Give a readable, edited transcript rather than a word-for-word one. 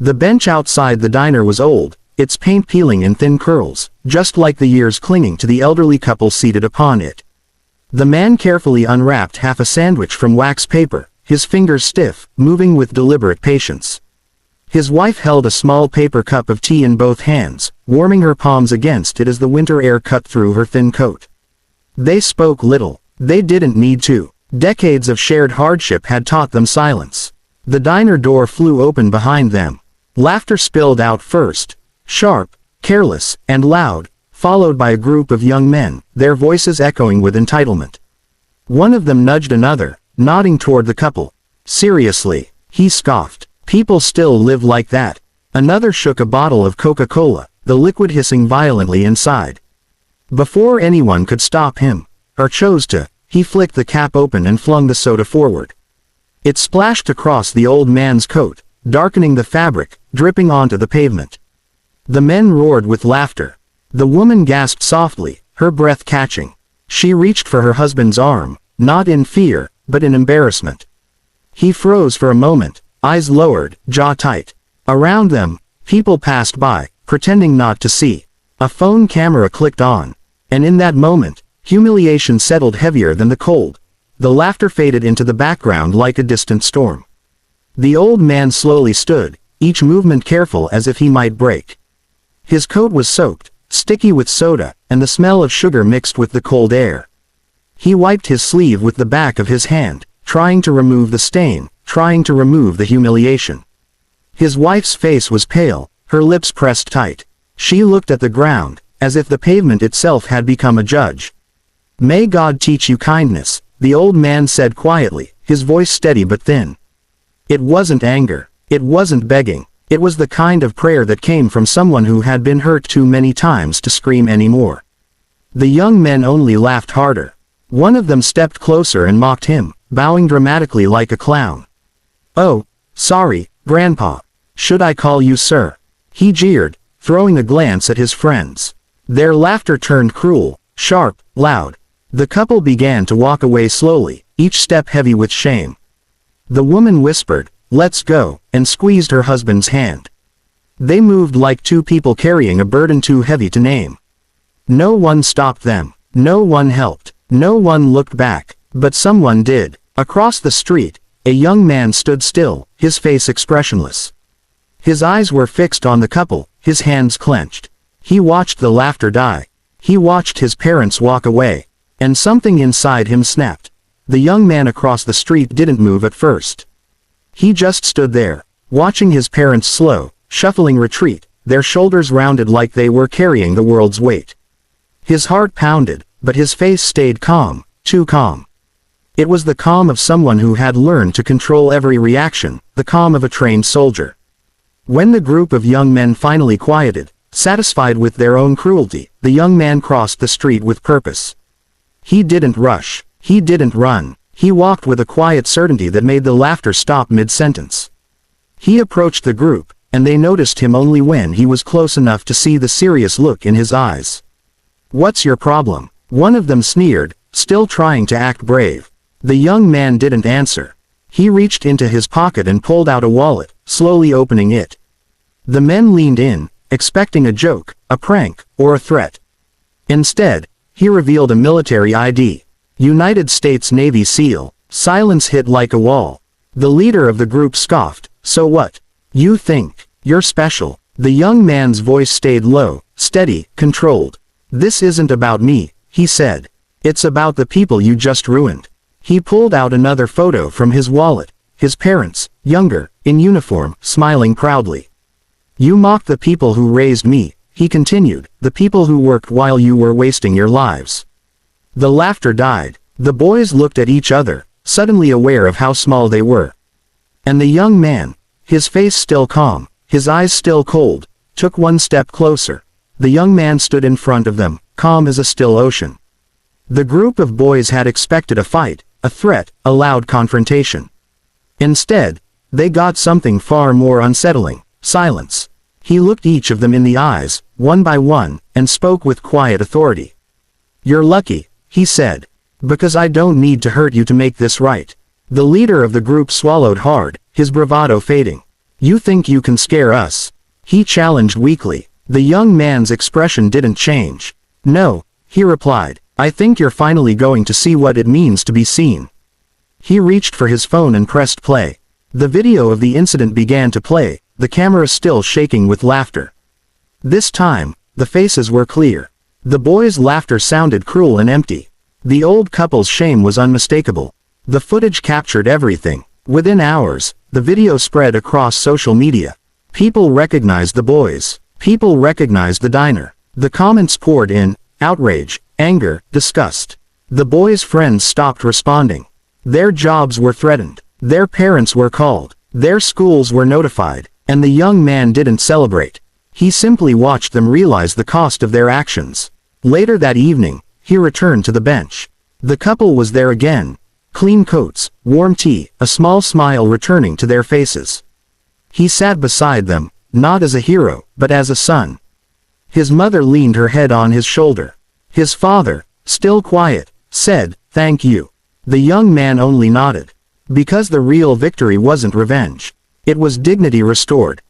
The bench outside the diner was old, its paint peeling in thin curls, just like the years clinging to the elderly couple seated upon it. The man carefully unwrapped half a sandwich from wax paper, his fingers stiff, moving with deliberate patience. His wife held a small paper cup of tea in both hands, warming her palms against it as the winter air cut through her thin coat. They spoke little. They didn't need to. Decades of shared hardship had taught them silence. The diner door flew open behind them. Laughter spilled out first, sharp, careless, and loud, followed by a group of young men, their voices echoing with entitlement. One of them nudged another, nodding toward the couple. "Seriously," he scoffed. "People still live like that." Another shook a bottle of Coca-Cola, the liquid hissing violently inside. Before anyone could stop him, or chose to, he flicked the cap open and flung the soda forward. It splashed across the old man's coat, darkening the fabric, dripping onto the pavement. The men roared with laughter. The woman gasped softly, her breath catching. She reached for her husband's arm, not in fear, but in embarrassment. He froze for a moment, eyes lowered, jaw tight. Around them, people passed by, pretending not to see. A phone camera clicked on. And in that moment, humiliation settled heavier than the cold. The laughter faded into the background like a distant storm. The old man slowly stood, each movement careful as if he might break. His coat was soaked, sticky with soda, and the smell of sugar mixed with the cold air. He wiped his sleeve with the back of his hand, trying to remove the stain, trying to remove the humiliation. His wife's face was pale, her lips pressed tight. She looked at the ground, as if the pavement itself had become a judge. "May God teach you kindness," the old man said quietly, his voice steady but thin. It wasn't anger. It wasn't begging. It was the kind of prayer that came from someone who had been hurt too many times to scream anymore. The young men only laughed harder. One of them stepped closer and mocked him, bowing dramatically like a clown. "Oh, sorry, Grandpa. Should I call you sir?" he jeered, throwing a glance at his friends. Their laughter turned cruel, sharp, loud. The couple began to walk away slowly, each step heavy with shame. The woman whispered, "Let's go," and squeezed her husband's hand. They moved like two people carrying a burden too heavy to name. No one stopped them. No one helped. No one looked back. But someone did. Across the street, a young man stood still, his face expressionless. His eyes were fixed on the couple, his hands clenched. He watched the laughter die. He watched his parents walk away. And something inside him snapped. The young man across the street didn't move at first. He just stood there, watching his parents' slow, shuffling retreat, their shoulders rounded like they were carrying the world's weight. His heart pounded, but his face stayed calm, too calm. It was the calm of someone who had learned to control every reaction, the calm of a trained soldier. When the group of young men finally quieted, satisfied with their own cruelty, the young man crossed the street with purpose. He didn't rush. He didn't run. He walked with a quiet certainty that made the laughter stop mid-sentence. He approached the group, and they noticed him only when he was close enough to see the serious look in his eyes. "What's your problem?" one of them sneered, still trying to act brave. The young man didn't answer. He reached into his pocket and pulled out a wallet, slowly opening it. The men leaned in, expecting a joke, a prank, or a threat. Instead, he revealed a military ID. United States Navy SEAL. Silence hit like a wall. The leader of the group scoffed, "So what? You think you're special?" The young man's voice stayed low, steady, controlled. "This isn't about me," he said. "It's about the people you just ruined." He pulled out another photo from his wallet. His parents, younger, in uniform, smiling proudly. "You mocked the people who raised me," he continued, "the people who worked while you were wasting your lives." The laughter died. The boys looked at each other, suddenly aware of how small they were. And the young man, his face still calm, his eyes still cold, took one step closer. The young man stood in front of them, calm as a still ocean. The group of boys had expected a fight, a threat, a loud confrontation. Instead, they got something far more unsettling: silence. He looked each of them in the eyes, one by one, and spoke with quiet authority. "You're lucky," he said. "Because I don't need to hurt you to make this right." The leader of the group swallowed hard, his bravado fading. You think you can scare us? He challenged weakly. The young man's expression didn't change. No, he replied. I think you're finally going to see what it means to be seen. He reached for his phone and pressed play. The video of the incident began to play, the camera still shaking with laughter. This time, the faces were clear. The boys' laughter sounded cruel and empty. The old couple's shame was unmistakable. The footage captured everything. Within hours, the video spread across social media. People recognized the boys. People recognized the diner. The comments poured in, outrage, anger, disgust. The boys' friends stopped responding. Their jobs were threatened. Their parents were called. Their schools were notified. And the young man didn't celebrate. He simply watched them realize the cost of their actions. Later that evening, he returned to the bench. The couple was there again. Clean coats, warm tea, a small smile returning to their faces. He sat beside them, not as a hero, but as a son. His mother leaned her head on his shoulder. His father, still quiet, said, "Thank you." The young man only nodded. Because the real victory wasn't revenge. It was dignity restored.